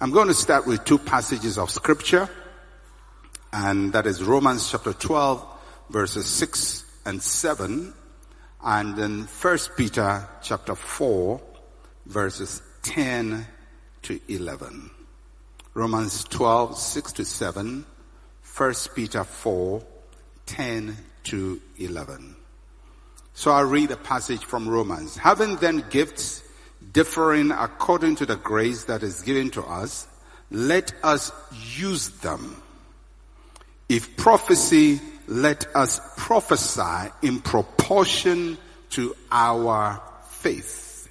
I'm going to start with two passages of scripture, and that is Romans chapter 12, verses 6 and 7, and then 1 Peter chapter 4, verses 10 to 11. Romans 12, 6 to 7, 1 Peter 4, 10 to 11. So I'll read a passage from Romans. Having then gifts differing according to the grace that is given to us, let us use them. If prophecy, let us prophesy in proportion to our faith.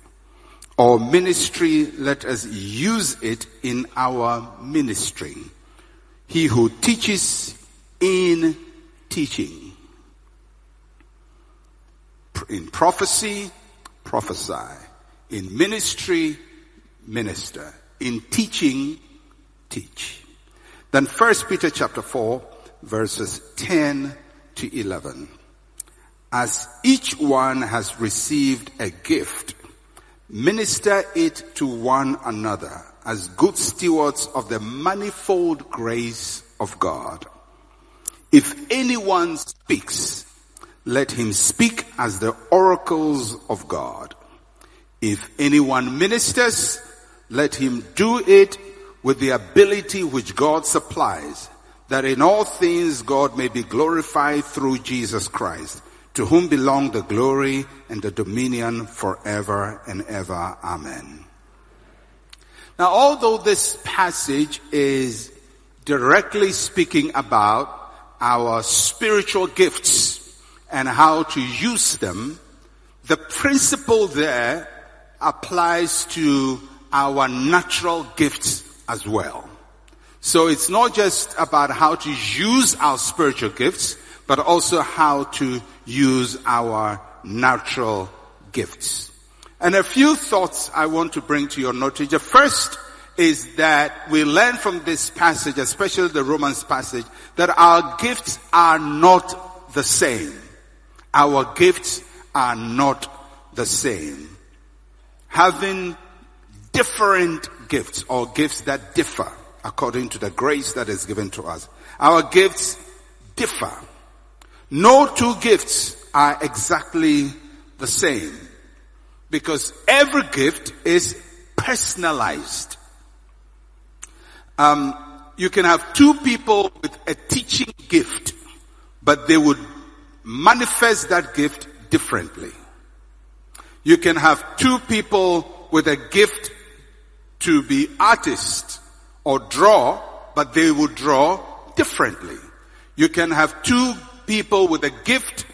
Or ministry, let us use it in our ministry. He who teaches in teaching. In prophecy, prophesy. In ministry, minister. In teaching, teach. Then 1 Peter chapter 4, verses 10 to 11. As each one has received a gift, minister it to one another as good stewards of the manifold grace of God. If anyone speaks, let him speak as the oracles of God. If anyone ministers, let him do it with the ability which God supplies, that in all things God may be glorified through Jesus Christ, to whom belong the glory and the dominion forever and ever. Amen. Now, although this passage is directly speaking about our spiritual gifts and how to use them, the principle there applies to our natural gifts as well. So it's not just about how to use our spiritual gifts, but also how to use our natural gifts. And a few thoughts I want to bring to your notice. The first is that we learn from this passage, especially the Romans passage, that our gifts are not the same. Our gifts are not the same. Having different gifts, or gifts that differ according to the grace that is given to us. Our gifts differ. No two gifts are exactly the same, because every gift is personalized. You can have two people with a teaching gift, but they would manifest that gift differently. You can have two people with a gift to be artists or draw, but they would draw differently. You can have two people with a gift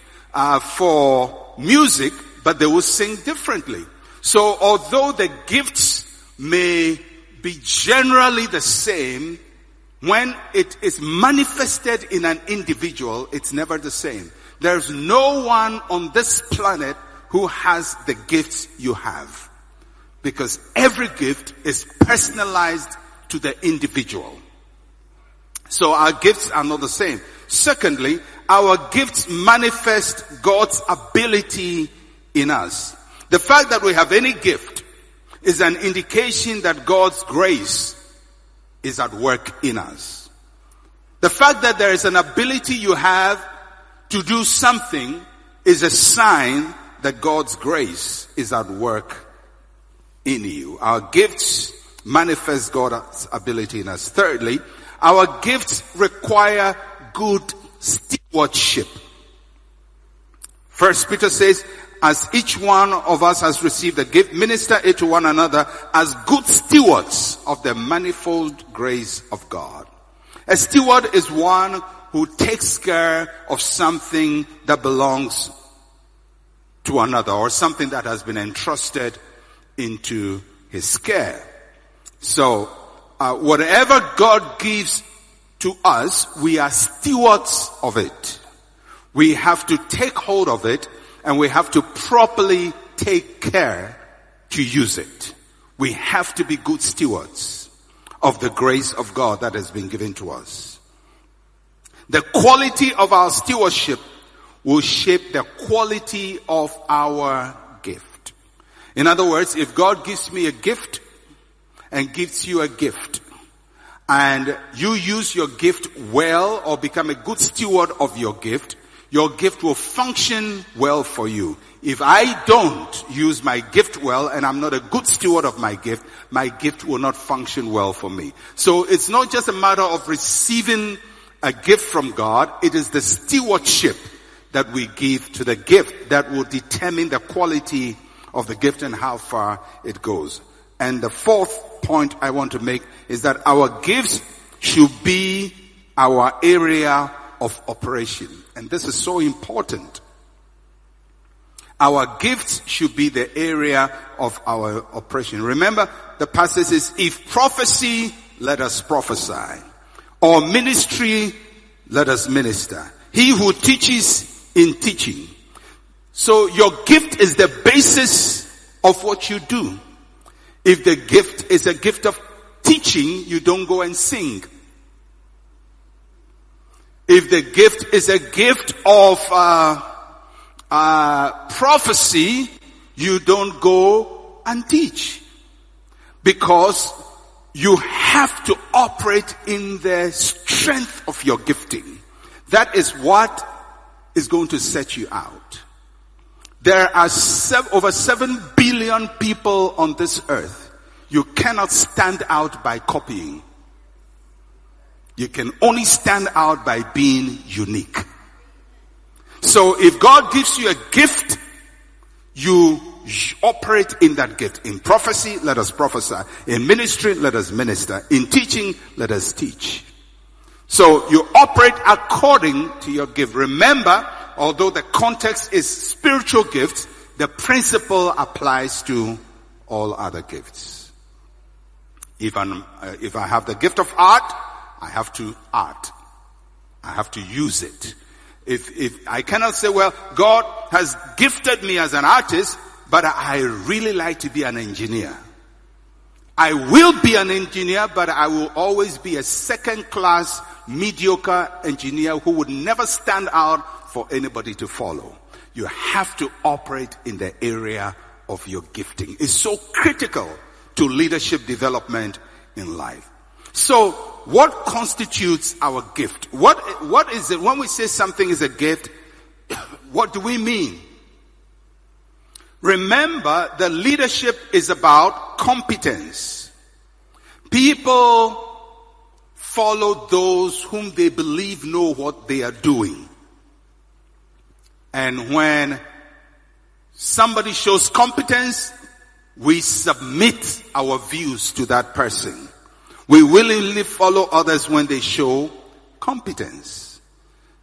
for music, but they will sing differently. So although the gifts may be generally the same, when it is manifested in an individual, it's never the same. There's no one on this planet who has the gifts you have, because every gift is personalized to the individual. So our gifts are not the same. Secondly, our gifts manifest God's ability in us. The fact that we have any gift is an indication that God's grace is at work in us. The fact that there is an ability you have to do something is a sign that God's grace is at work in you. Our gifts manifest God's ability in us. Thirdly, our gifts require good stewardship. First Peter says, as each one of us has received a gift, minister it to one another as good stewards of the manifold grace of God. A steward is one who takes care of something that belongs to another, or something that has been entrusted into his care. So, whatever God gives to us, we are stewards of it. We have to take hold of it, and we have to properly take care to use it. We have to be good stewards of the grace of God that has been given to us. The quality of our stewardship will shape the quality of our gift. In other words, if God gives me a gift and gives you a gift, and you use your gift well or become a good steward of your gift will function well for you. If I don't use my gift well and I'm not a good steward of my gift will not function well for me. So it's not just a matter of receiving a gift from God. It is the stewardship that we give to the gift that will determine the quality of the gift and how far it goes. And the fourth point I want to make is that our gifts should be our area of operation. And this is so important. Our gifts should be the area of our operation. Remember, the passage says, if prophecy, let us prophesy. Or ministry, let us minister. He who teaches in teaching. So your gift is the basis of what you do. If the gift is a gift of teaching, you don't go and sing. If the gift is a gift of prophecy, you don't go and teach. Because you have to operate in the strength of your gifting. That is what is going to set you out. There are over 7 billion people on this earth. You cannot stand out by copying. You can only stand out by being unique. So if God gives you a gift, you operate in that gift. In prophecy, let us prophesy. In ministry, let us minister. In teaching, let us teach. So you operate according to your gift. Remember, although the context is spiritual gifts, the principle applies to all other gifts. If I have the gift of art, I have to art. I have to use it. If I cannot say, well, God has gifted me as an artist, but I really like to be an engineer. I will be an engineer, but I will always be a second-class, mediocre engineer who would never stand out for anybody to follow. You have to operate in the area of your gifting. It's so critical to leadership development in life. So, what constitutes our gift? What is it? When we say something is a gift, what do we mean? Remember, the leadership is about competence. People follow those whom they believe know what they are doing. And when somebody shows competence, we submit our views to that person. We willingly follow others when they show competence.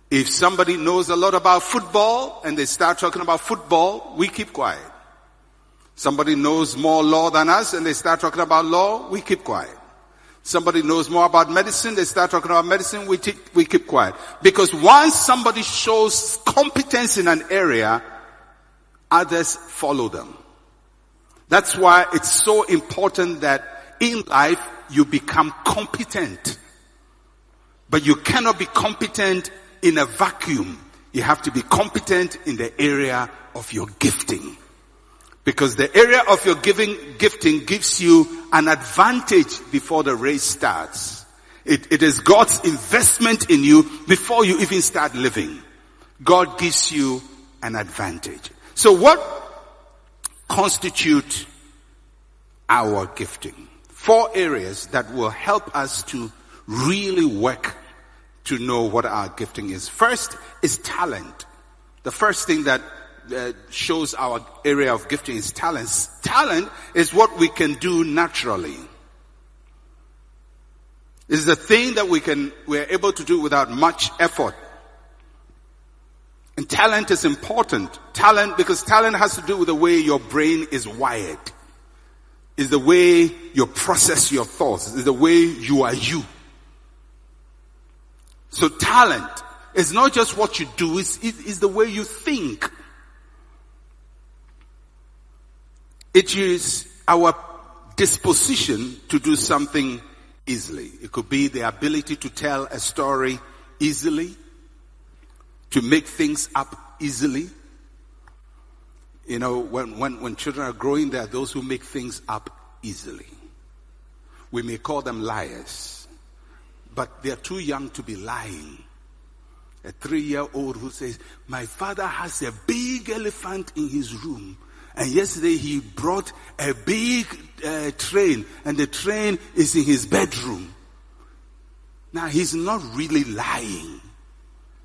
If somebody knows a lot about football and they start talking about football, we keep quiet. Somebody knows more law than us and they start talking about law, we keep quiet. Somebody knows more about medicine, they start talking about medicine, we keep quiet. Because once somebody shows competence in an area, others follow them. That's why it's so important that in life you become competent. But you cannot be competent in a vacuum. You have to be competent in the area of your gifting. Because the area of your gifting gives you an advantage before the race starts. It is God's investment in you before you even start living. God gives you an advantage. So what constitutes our gifting? 4 areas that will help us to really work to know what our gifting is. First is talent. The first thing that shows our area of gifting is talent. Talent is what we can do naturally. It's the thing that we're able to do without much effort. And talent is important. Because talent has to do with the way your brain is wired. Is the way you process your thoughts. Is the way you are you. So talent is not just what you do, it's the way you think. It is our disposition to do something easily. It could be the ability to tell a story easily, to make things up easily. You know, when children are growing, there are those who make things up easily. We may call them liars. but they are too young to be lying. A 3-year-old who says, my father has a big elephant in his room. And yesterday he brought a big train, and the train is in his bedroom. Now he's not really lying,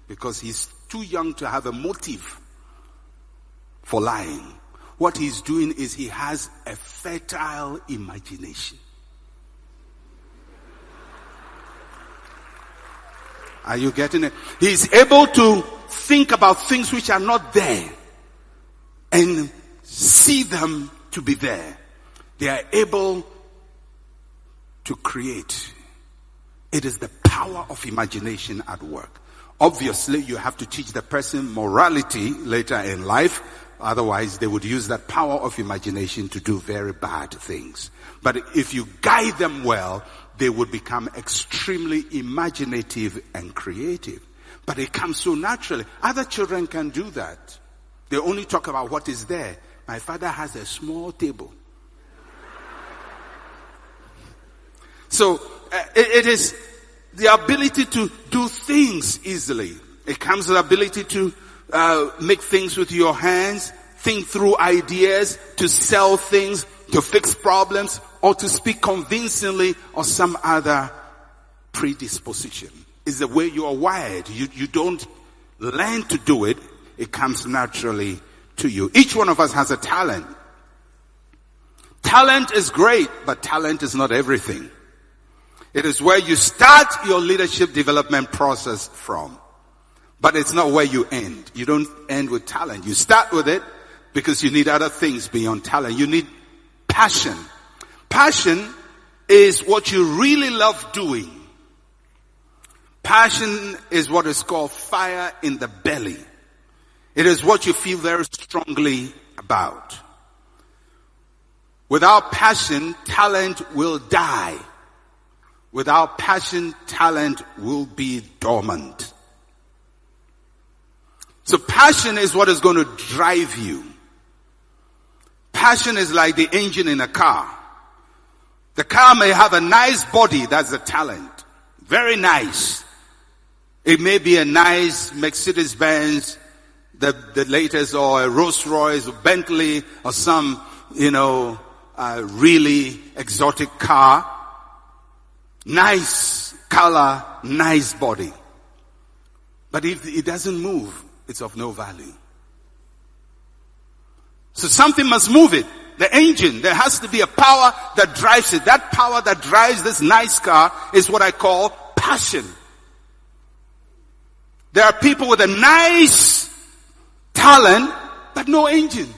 because he's too young to have a motive for lying. What he's doing is he has a fertile imagination. Are you getting it? He's able to think about things which are not there and see them to be there. They are able to create. It is the power of imagination at work. Obviously, you have to teach the person morality later in life. Otherwise, they would use that power of imagination to do very bad things. But if you guide them well, they would become extremely imaginative and creative. But it comes so naturally. Other children can do that. They only talk about what is there. My father has a small table. So it is the ability to do things easily. It comes with the ability to make things with your hands, think through ideas, to sell things, to fix problems, or to speak convincingly, or some other predisposition. It's the way you are wired. You don't learn to do it. It comes naturally to you. Each one of us has a talent. Talent is great, but talent is not everything. It is where you start your leadership development process from. But it's not where you end. You don't end with talent. You start with it because you need other things beyond talent. You need passion. Passion is what you really love doing. Passion is what is called fire in the belly. It is what you feel very strongly about. Without passion, talent will die. Without passion, talent will be dormant. So passion is what is going to drive you. Passion is like the engine in a car. The car may have a nice body, that's the talent. Very nice. It may be a nice Mercedes-Benz, the latest, or a Rolls-Royce, or Bentley, or some, really exotic car. Nice color, nice body. But if it doesn't move, it's of no value. So something must move it. The engine, there has to be a power that drives it. That power that drives this nice car is what I call passion. There are people with a nice talent, but no engine.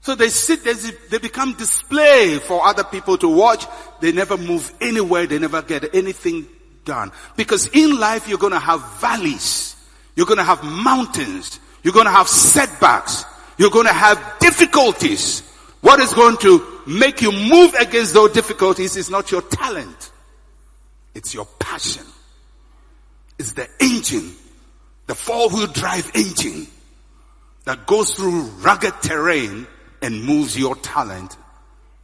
So they sit, they become display for other people to watch. They never move anywhere. They never get anything done. Because in life, you're going to have valleys. You're going to have mountains. You're going to have setbacks. You're going to have difficulties. What is going to make you move against those difficulties is not your talent. It's your passion. It's the engine, the 4-wheel drive engine that goes through rugged terrain and moves your talent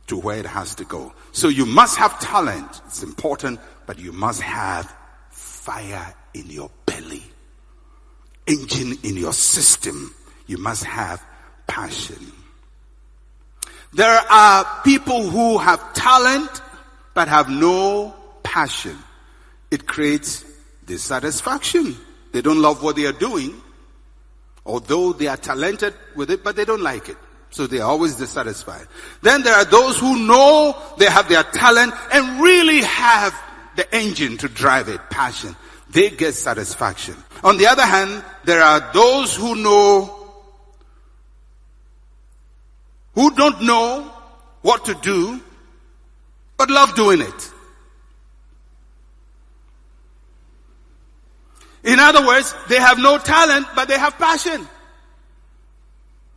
to where it has to go. So you must have talent. It's important, but you must have fire in your belly, engine in your system. You must have passion. There are people who have talent but have no passion. It creates dissatisfaction. They don't love what they are doing, although they are talented with it, but they don't like it. So they are always dissatisfied. Then there are those who know they have their talent and really have the engine to drive it, passion. They get satisfaction. On the other hand, there are those who don't know what to do, but love doing it. In other words, they have no talent, but they have passion.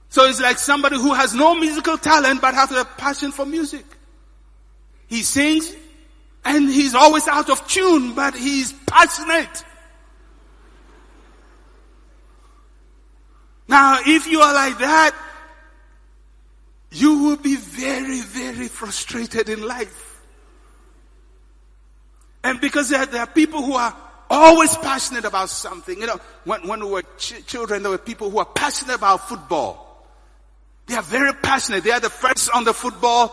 So it's like somebody who has no musical talent, but has a passion for music. He sings, and he's always out of tune, but he's passionate. Now, if you are like that, you will be very, very frustrated in life. And because there are people who are always passionate about something. You know, when we were children, there were people who are passionate about football. They are very passionate. They are the first on the football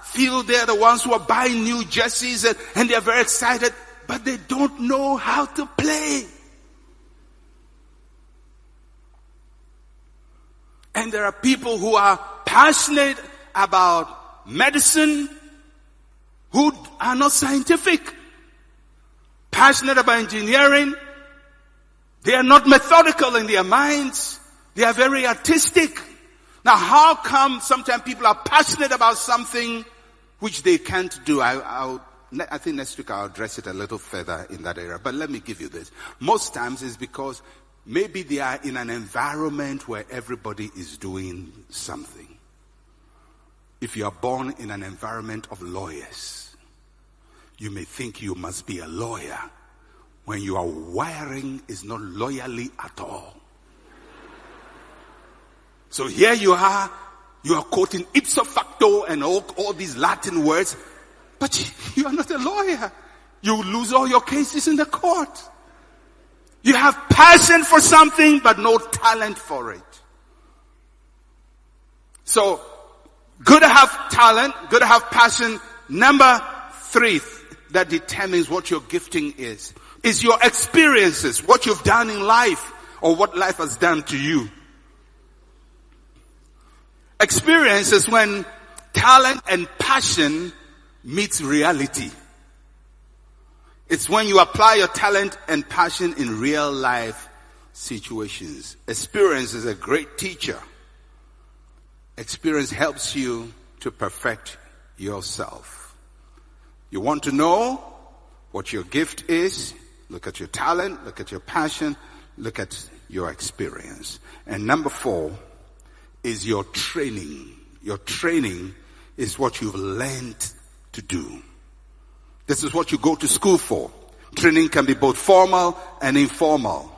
field. They are the ones who are buying new jerseys and they are very excited, but they don't know how to play. And there are people who are passionate about medicine who are not scientific. Passionate about engineering. They are not methodical in their minds. They are very artistic. Now, how come sometimes people are passionate about something which they can't do? I think next week I'll address it a little further in that area. But let me give you this. Most times it's because maybe they are in an environment where everybody is doing something. If you are born in an environment of lawyers, you may think you must be a lawyer when your wiring is not lawyerly at all. So here you are quoting ipso facto and all these Latin words, but you are not a lawyer. You lose all your cases in the court. You have passion for something, but no talent for it. So, good to have talent, good to have passion. Number 3 that determines what your gifting is your experiences, what you've done in life, or what life has done to you. Experience is when talent and passion meets reality. It's when you apply your talent and passion in real life situations. Experience is a great teacher. Experience helps you to perfect yourself. You want to know what your gift is? Look at your talent, look at your passion, look at your experience. And number 4 is your training. Your training is what you've learned to do. This is what you go to school for. Training can be both formal and informal.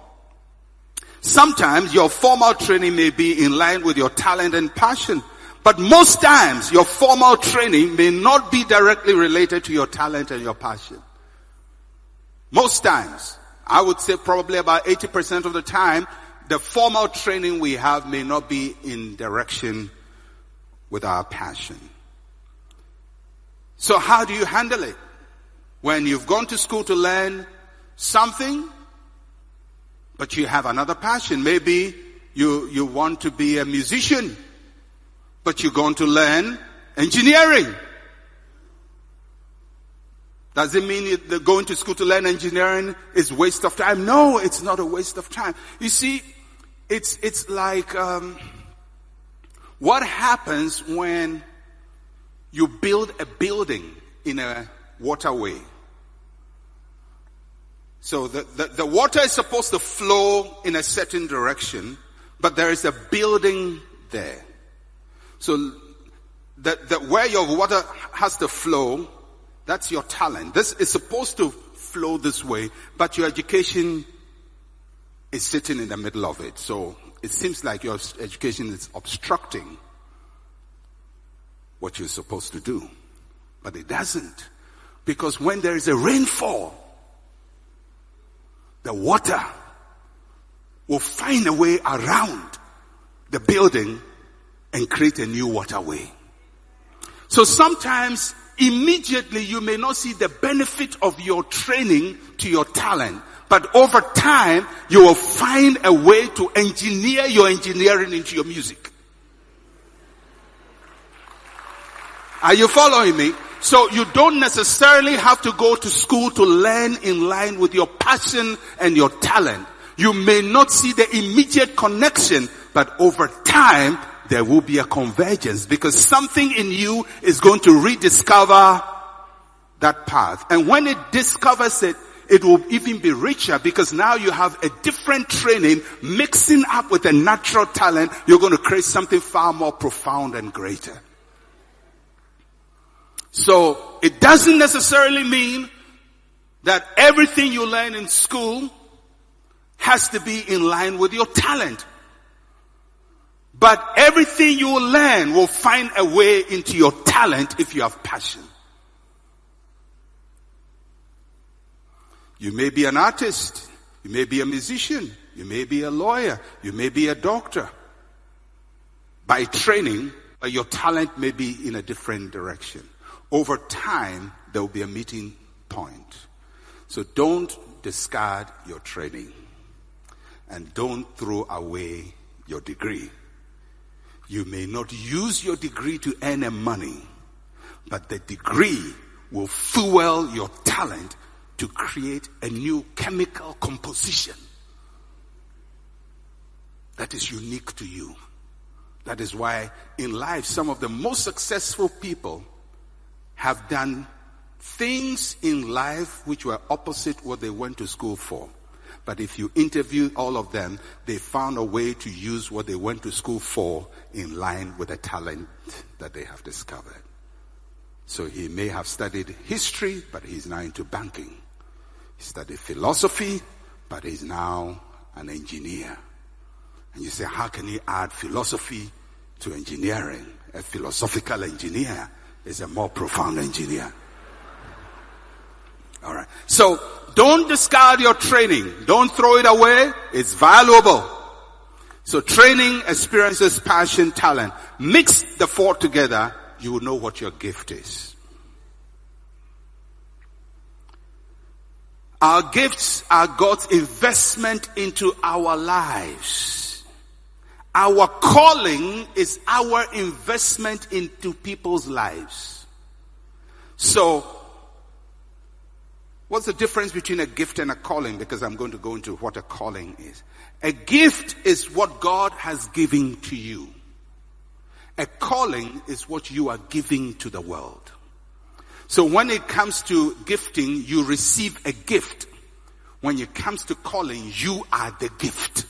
Sometimes your formal training may be in line with your talent and passion, but most times your formal training may not be directly related to your talent and your passion. Most times, I would say probably about 80% of the time, the formal training we have may not be in direction with our passion. So how do you handle it? When you've gone to school to learn something, but you have another passion. Maybe you want to be a musician, but you're going to learn engineering. Does it mean that going to school to learn engineering is waste of time? No, it's not a waste of time. You see, it's like what happens when you build a building in a waterway. So the water is supposed to flow in a certain direction, but there is a building there. So where your water has to flow, that's your talent. This is supposed to flow this way, but your education is sitting in the middle of it. So it seems like your education is obstructing what you're supposed to do. But it doesn't. Because when there is a rainfall, the water will find a way around the building and create a new waterway. So sometimes immediately you may not see the benefit of your training to your talent, but over time you will find a way to engineer your engineering into your music. Are you following me? So you don't necessarily have to go to school to learn in line with your passion and your talent. You may not see the immediate connection, but over time there will be a convergence because something in you is going to rediscover that path. And when it discovers it, it will even be richer because now you have a different training mixing up with a natural talent. You're going to create something far more profound and greater. So it doesn't necessarily mean that everything you learn in school has to be in line with your talent. But everything you will learn will find a way into your talent if you have passion. You may be an artist. You may be a musician. You may be a lawyer. You may be a doctor. By training, your talent may be in a different direction. Over time, there will be a meeting point. So don't discard your training. And don't throw away your degree. You may not use your degree to earn money, but the degree will fuel your talent to create a new chemical composition that is unique to you. That is why in life, some of the most successful people have done things in life which were opposite what they went to school for. But if you interview all of them, they found a way to use what they went to school for in line with the talent that they have discovered. So he may have studied history, but he's now into banking. He studied philosophy, but he's now an engineer. And you say, how can he add philosophy to engineering? A philosophical engineer is a more profound engineer. All right. So don't discard your training. Don't throw it away. It's valuable. So training, experiences, passion, talent. Mix the four together. You will know what your gift is. Our gifts are God's investment into our lives. Our calling is our investment into people's lives. So, what's the difference between a gift and a calling? Because I'm going to go into what a calling is. A gift is what God has given to you. A calling is what you are giving to the world. So when it comes to gifting, you receive a gift. When it comes to calling, you are the gift.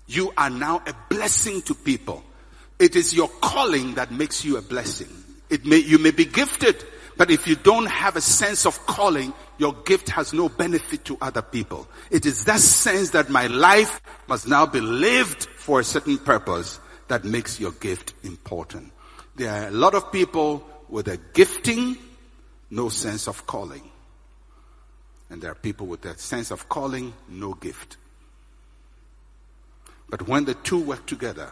You are now a blessing to people. It is your calling that makes you a blessing. You may be gifted, but if you don't have a sense of calling, your gift has no benefit to other people. It is that sense that my life must now be lived for a certain purpose that makes your gift important. There are a lot of people with a gifting, no sense of calling. And there are people with that sense of calling, no gift. But when the two work together,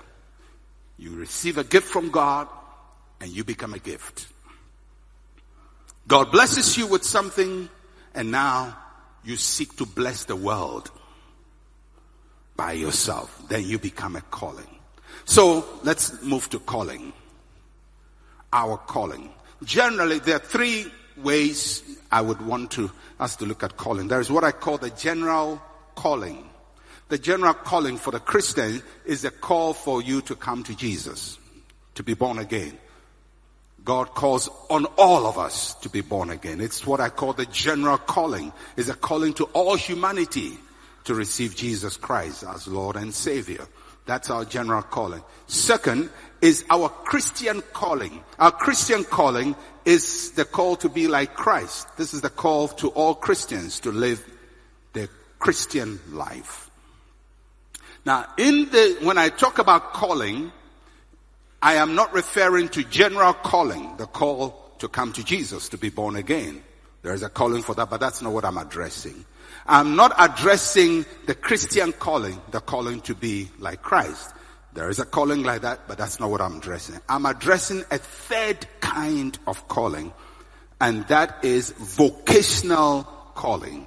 you receive a gift from God and you become a gift. God blesses you with something and now you seek to bless the world by yourself. Then you become a calling. So let's move to calling. Our calling. Generally, there are three ways I would want us to look at calling. There is what I call the general calling. The general calling for the Christian is a call for you to come to Jesus, to be born again. God calls on all of us to be born again. It's what I call the general calling. It's a calling to all humanity to receive Jesus Christ as Lord and Savior. That's our general calling. Second is our Christian calling. Our Christian calling is the call to be like Christ. This is the call to all Christians to live the Christian life. Now, when I talk about calling, I am not referring to general calling, the call to come to Jesus, to be born again. There is a calling for that, but that's not what I'm addressing. I'm not addressing the Christian calling, the calling to be like Christ. There is a calling like that, but that's not what I'm addressing. I'm addressing a third kind of calling, and that is vocational calling.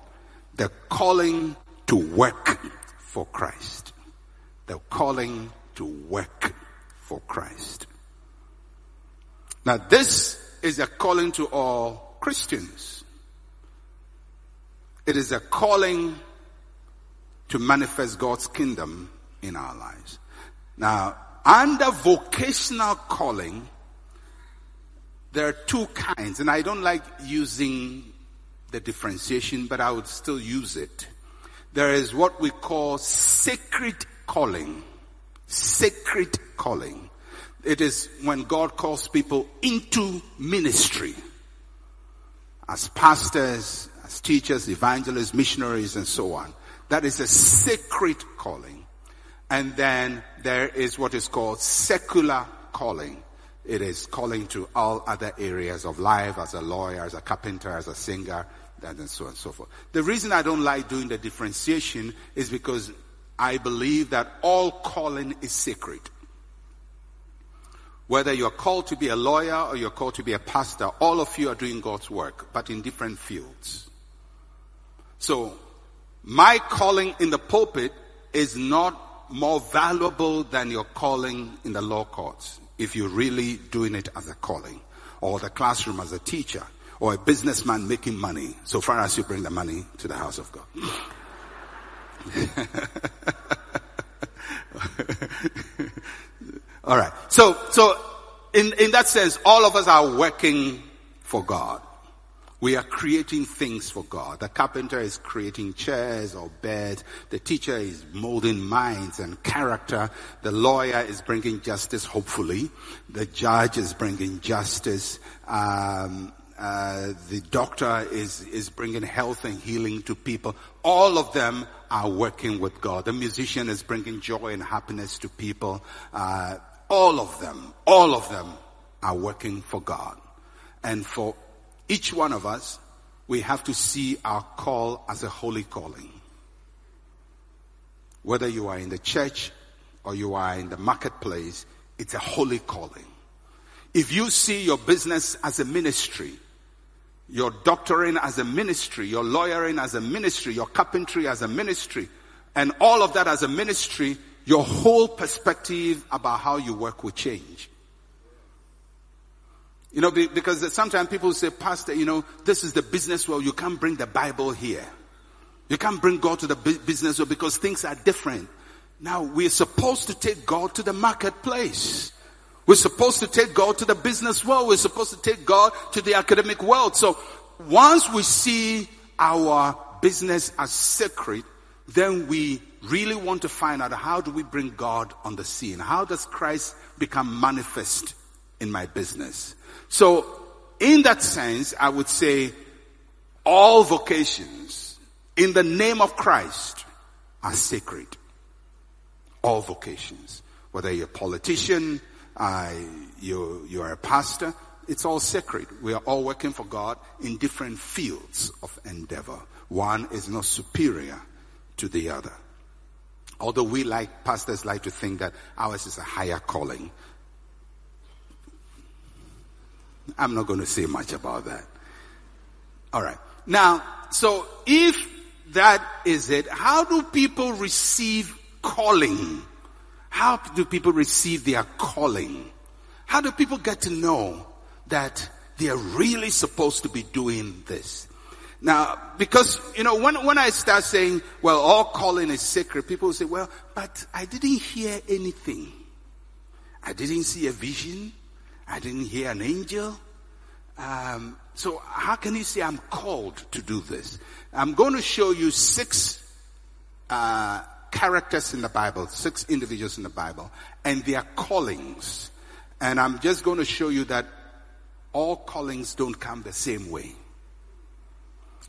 The calling to work for Christ. The calling to work for Christ. Now this is a calling to all Christians. It is a calling to manifest God's kingdom in our lives. Now, under vocational calling, there are two kinds, and I don't like using the differentiation, but I would still use it. There is what we call sacred calling. Sacred calling. It is when God calls people into ministry. As pastors, as teachers, evangelists, missionaries, and so on. That is a sacred calling. And then there is what is called secular calling. It is calling to all other areas of life, as a lawyer, as a carpenter, as a singer, and so on and so forth. The reason I don't like doing the differentiation is because I believe that all calling is sacred. Whether you're called to be a lawyer or you're called to be a pastor, all of you are doing God's work, but in different fields. So, my calling in the pulpit is not more valuable than your calling in the law courts, if you're really doing it as a calling, or the classroom as a teacher, or a businessman making money, so far as you bring the money to the house of God. All right. So in that sense, all of us are working for God. We are creating things for God. The carpenter is creating chairs or beds. The teacher is molding minds and character. The lawyer is bringing justice, hopefully. The judge is bringing justice. The doctor is bringing health and healing to people. All of them are working with God. The musician is bringing joy and happiness to people. All of them are working for God. And for each one of us, we have to see our call as a holy calling. Whether you are in the church or you are in the marketplace, it's a holy calling. If you see your business as a ministry, your doctoring as a ministry, your lawyering as a ministry, your carpentry as a ministry, and all of that as a ministry, your whole perspective about how you work will change. You know, because sometimes people say, Pastor, you know, this is the business world. You can't bring the Bible here. You can't bring God to the business world because things are different. Now, we're supposed to take God to the marketplace. We're supposed to take God to the business world. We're supposed to take God to the academic world. So once we see our business as sacred, then we really want to find out, how do we bring God on the scene? How does Christ become manifest in my business? So in that sense, I would say all vocations in the name of Christ are sacred. All vocations. Whether you're a politician, you're a pastor, it's all sacred. We are all working for God in different fields of endeavor. One is not superior to the other. Although pastors like to think that ours is a higher calling. I'm not going to say much about that. All right. Now, so if that is it, how do people receive calling? How do people receive their calling? How do people get to know that they are really supposed to be doing this? Now, because, you know, when I start saying, well, all calling is sacred, people say, well, but I didn't hear anything. I didn't see a vision. I didn't hear an angel. So how can you say I'm called to do this? I'm going to show you 6 characters in the Bible, 6 individuals in the Bible, and their callings. And I'm just going to show you that all callings don't come the same way.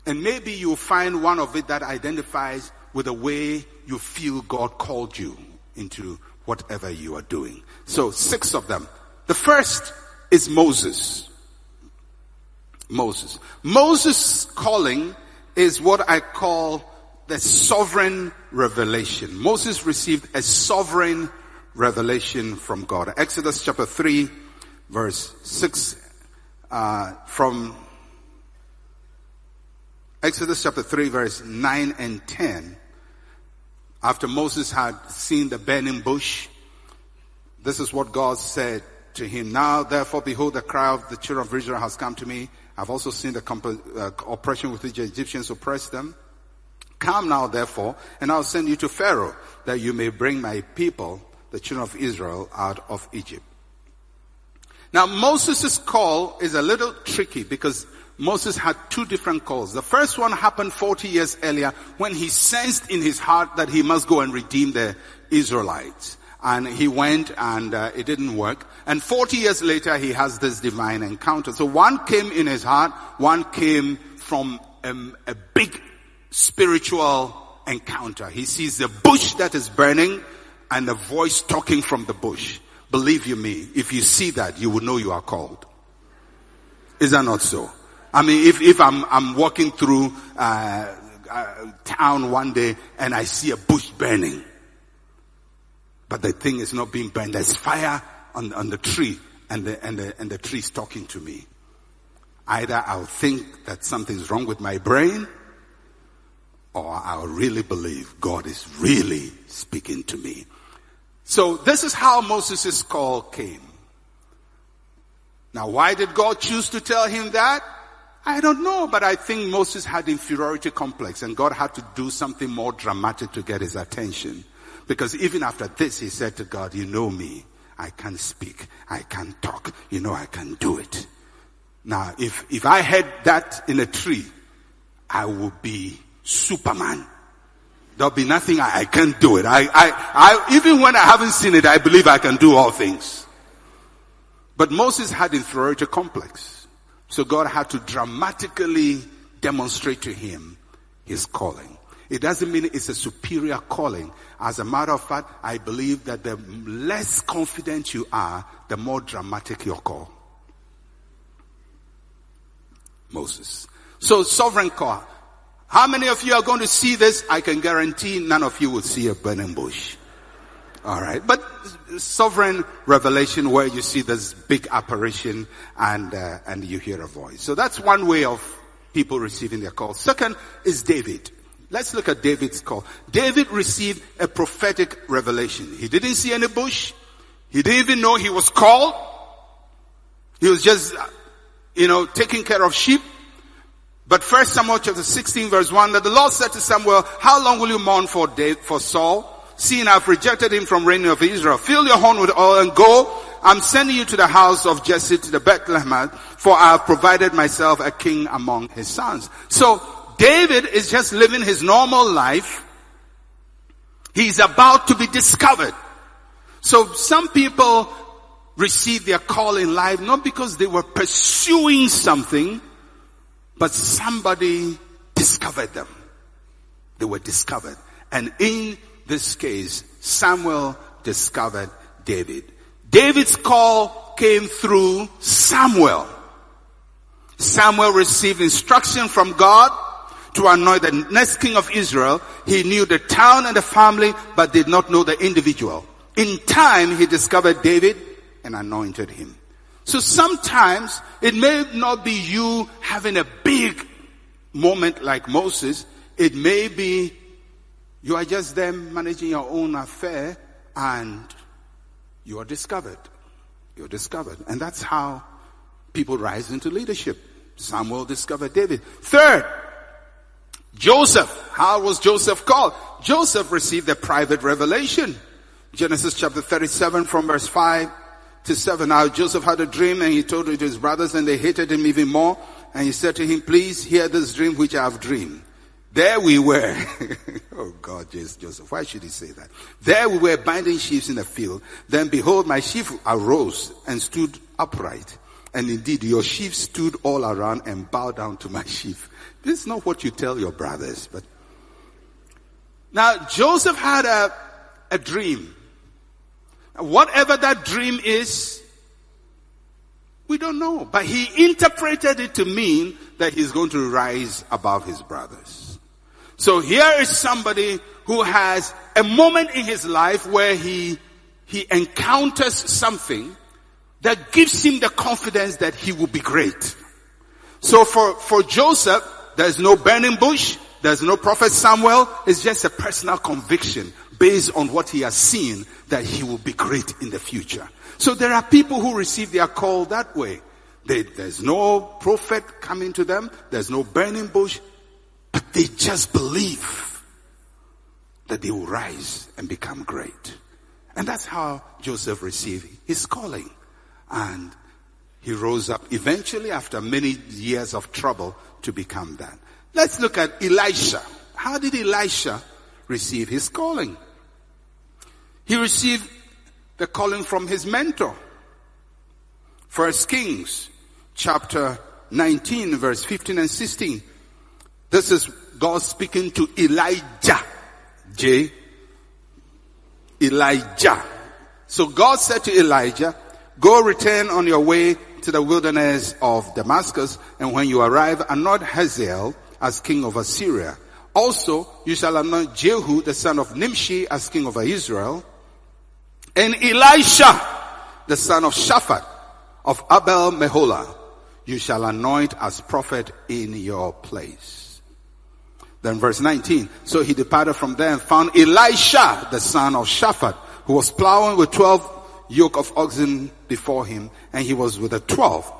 And maybe you'll find one of it that identifies with the way you feel God called you into whatever you are doing. So 6 of them. The first is Moses. Moses' calling is what I call the sovereign revelation. Moses received a sovereign revelation from God. Exodus chapter 3 verse 6, from Exodus chapter 3 verse 9 and 10. After Moses had seen the burning bush, this is what God said to him. Now therefore behold, the cry of the children of Israel has come to me. I've also seen the oppression with which the Egyptians oppressed them. Come now therefore, and I'll send you to Pharaoh, that you may bring my people, the children of Israel, out of Egypt. Now Moses' call is a little tricky because Moses had 2 different calls. The first one happened 40 years earlier when he sensed in his heart that he must go and redeem the Israelites. And he went and it didn't work. And 40 years later he has this divine encounter. So one came in his heart, one came from a big spiritual encounter. He sees the bush that is burning and a voice talking from the bush. Believe you me, if you see that, you will know you are called. Is that not so? I mean, if I'm walking through town one day and I see a bush burning, but the thing is not being burned, there's fire on the tree, and the tree is talking to me. Either I'll think that something's wrong with my brain, or I'll really believe God is really speaking to me. So this is how Moses' call came. Now, why did God choose to tell him that? I don't know, but I think Moses had inferiority complex, and God had to do something more dramatic to get his attention. Because even after this, he said to God, you know me, I can speak, I can talk, you know I can do it. Now, if I had that in a tree, I would be Superman. There'll be nothing I can't do it. I even when I haven't seen it, I believe I can do all things. But Moses had inferiority complex. So God had to dramatically demonstrate to him his calling. It doesn't mean it's a superior calling. As a matter of fact, I believe that the less confident you are, the more dramatic your call. Moses. So sovereign call. How many of you are going to see this? I can guarantee none of you will see a burning bush. All right. But sovereign revelation where you see this big apparition and you hear a voice. So that's one way of people receiving their call. Second is David. Let's look at David's call. David received a prophetic revelation. He didn't see any bush. He didn't even know he was called. He was just, taking care of sheep. But 1 Samuel chapter 16 verse 1, that the Lord said to Samuel, how long will you mourn for Saul? Seeing I've rejected him from reigning of Israel. Fill your horn with oil and go. I'm sending you to the house of Jesse, to the Bethlehem, for I have provided myself a king among his sons. So David is just living his normal life. He's about to be discovered. So some people receive their call in life not because they were pursuing something, but somebody discovered them. They were discovered. And in this case, Samuel discovered David. David's call came through Samuel. Samuel received instruction from God to anoint the next king of Israel. He knew the town and the family, but did not know the individual. In time, he discovered David and anointed him. So sometimes it may not be you having a big moment like Moses. It may be you are just there managing your own affair and you are discovered. You're discovered. And that's how people rise into leadership. Samuel discovered David. Third, Joseph. How was Joseph called? Joseph received a private revelation. Genesis chapter 37 from verse 5 to 7. Now Joseph had a dream and he told it to his brothers and they hated him even more. And he said to him, please hear this dream which I have dreamed. There we were. Oh God, Joseph, why should he say that? There we were binding sheaves in the field. Then behold, my sheaf arose and stood upright. And indeed, your sheaf stood all around and bowed down to my sheaf. This is not what you tell your brothers, but now Joseph had a dream. Whatever that dream is, we don't know. But he interpreted it to mean that he's going to rise above his brothers. So here is somebody who has a moment in his life where he encounters something that gives him the confidence that he will be great. So for Joseph, there's no burning bush, there's no prophet Samuel, it's just a personal conviction based on what he has seen that he will be great in the future. So there are people who receive their call that way. There's no prophet coming to them, there's no burning bush, but they just believe that they will rise and become great. And that's how Joseph received his calling. And he rose up eventually after many years of trouble to become that. Let's look at Elisha. How did Elisha receive his calling? He received the calling from his mentor. 1 Kings chapter 19 verse 15 and 16. This is God speaking to Elijah. Elijah. So God said to Elijah, go return on your way to the wilderness of Damascus, and when you arrive, anoint Hazael as king of Assyria. Also, you shall anoint Jehu, the son of Nimshi, as king over Israel, and Elisha, the son of Shaphat, of Abel Meholah, you shall anoint as prophet in your place. Then verse 19, so he departed from there and found Elisha, the son of Shaphat, who was plowing with 12 yoke of oxen before him, and he was with the 12.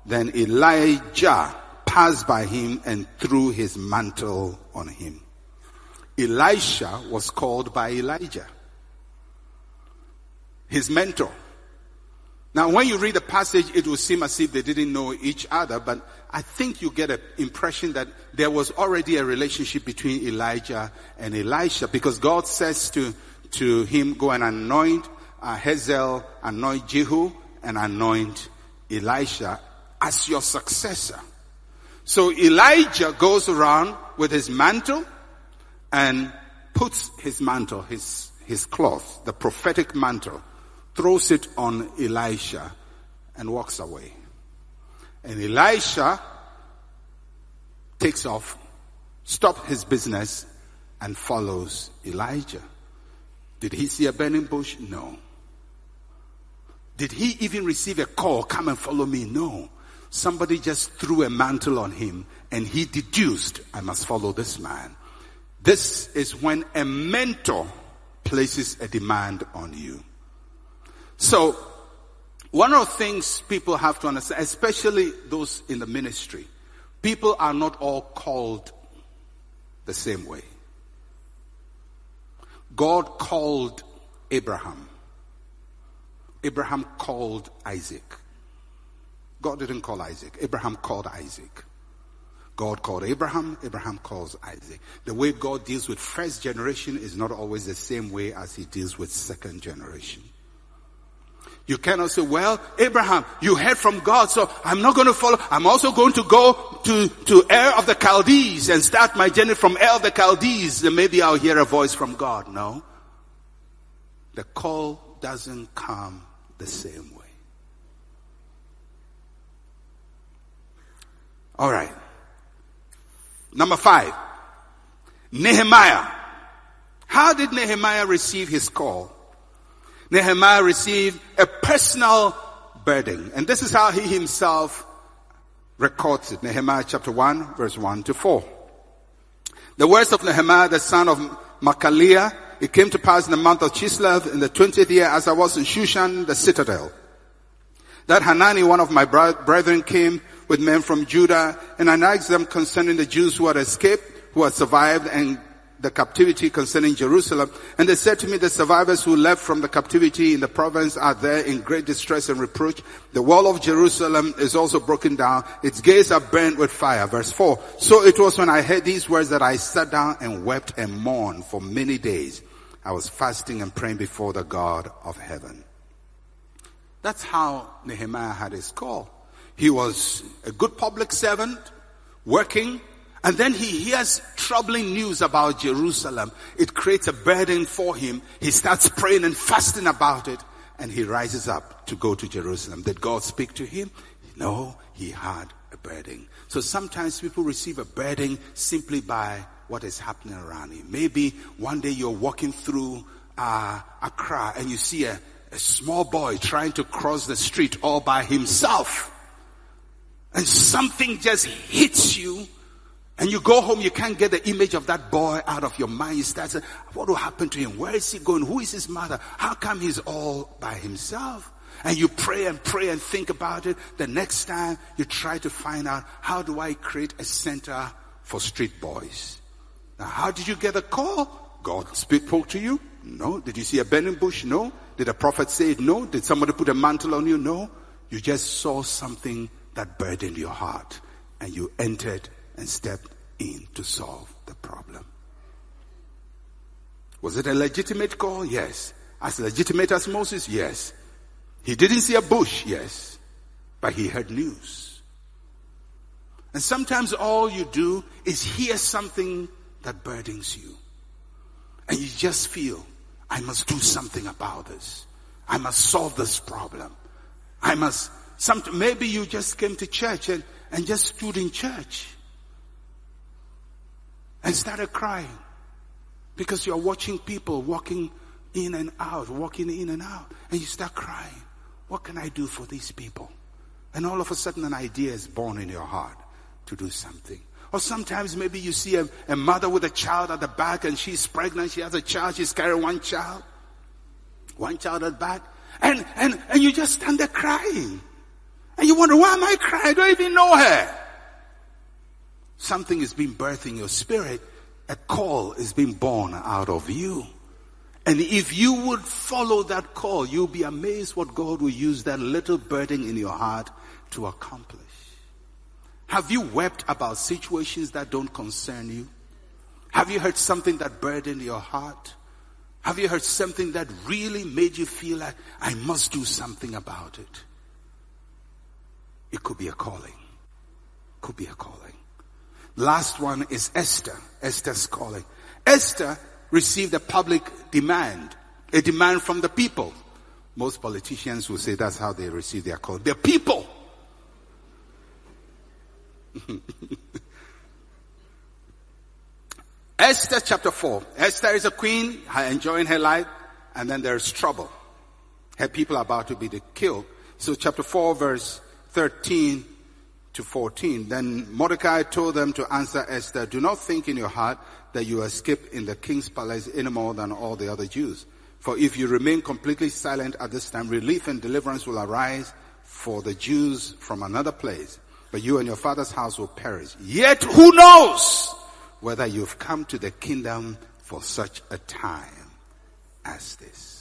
Then Elijah passed by him and threw his mantle on him. Elisha was called by Elijah, his mentor. Now when you read the passage, it will seem as if they didn't know each other, but I think you get an impression that there was already a relationship between Elijah and Elisha, because God says to him, go and anoint Hazael, anoint Jehu, and anoint Elisha as your successor. So Elijah goes around with his mantle and puts his mantle, his cloth, the prophetic mantle, throws it on Elisha and walks away. And Elisha takes off, stops his business, and follows Elijah. Did he see a burning bush? No. Did he even receive a call, come and follow me? No. Somebody just threw a mantle on him and he deduced, I must follow this man. This is when a mentor places a demand on you. So, one of the things people have to understand, especially those in the ministry, people are not all called the same way. God called Abraham. Abraham called Isaac. God didn't call Isaac. Abraham called Isaac. God called Abraham. Abraham calls Isaac. The way God deals with first generation is not always the same way as he deals with second generation. You cannot say, well, Abraham, you heard from God, so I'm not going to follow. I'm also going to go to Ur of the Chaldees and start my journey from Ur of the Chaldees, and maybe I'll hear a voice from God. No. The call doesn't come the same way. All right. Number 5. Nehemiah. How did Nehemiah receive his call? Nehemiah received a personal burden. And this is how he himself records it. Nehemiah chapter 1, verse 1 to 4. The words of Nehemiah, the son of Machaliah. It came to pass in the month of Chislev, in the 20th year, as I was in Shushan, the citadel, that Hanani, one of my brethren, came with men from Judah, and I asked them concerning the Jews who had escaped, who had survived, and the captivity concerning Jerusalem. And they said to me, the survivors who left from the captivity in the province are there in great distress and reproach. The wall of Jerusalem is also broken down. Its gates are burnt with fire. Verse 4. So it was when I heard these words that I sat down and wept and mourned for many days. I was fasting and praying before the God of heaven. That's how Nehemiah had his call. He was a good public servant, working, and then he hears troubling news about Jerusalem. It creates a burden for him. He starts praying and fasting about it, and he rises up to go to Jerusalem. Did God speak to him? No, he had a burden. So sometimes people receive a burden simply by what is happening around him. Maybe one day you're walking through Accra and you see a small boy trying to cross the street all by himself. And something just hits you. And you go home, you can't get the image of that boy out of your mind. You start saying, what will happen to him? Where is he going? Who is his mother? How come he's all by himself? And you pray and think about it. The next time you try to find out, how do I create a center for street boys? Now, how did you get a call? God spoke to you? No. Did you see a burning bush? No. Did a prophet say it? No. Did somebody put a mantle on you? No. You just saw something that burdened your heart, and you entered and stepped in to solve the problem. Was it a legitimate call? Yes. As legitimate as Moses? Yes. He didn't see a bush? Yes. But he heard news. And sometimes all you do is hear something that burdens you. And you just feel, I must do something about this. I must solve this problem. Maybe you just came to church and just stood in church and started crying because you're watching people walking in and out, and you start crying. What can I do for these people? And all of a sudden an idea is born in your heart to do something. Or sometimes maybe you see a mother with a child at the back, and she's pregnant, she has a child, she's carrying one child at the back, and you just stand there crying. And you wonder, why am I crying? I don't even know her. Something is being birthed in your spirit. A call is being born out of you. And if you would follow that call, you'll be amazed what God will use that little burden in your heart to accomplish. Have you wept about situations that don't concern you? Have you heard something that burdened your heart? Have you heard something that really made you feel like, I must do something about it? It could be a calling. Could be a calling. Last one is Esther. Esther's calling. Esther received a public demand. A demand from the people. Most politicians will say that's how they receive their call. The people. Esther chapter 4. Esther is a queen, enjoying her life, and then there's trouble. Her people are about to be killed. So chapter 4 verse 13 to 14. Then Mordecai told them to answer Esther, do not think in your heart that you escape in the king's palace any more than all the other Jews. For if you remain completely silent at this time, relief and deliverance will arise for the Jews from another place. But you and your father's house will perish. Yet who knows whether you've come to the kingdom for such a time as this?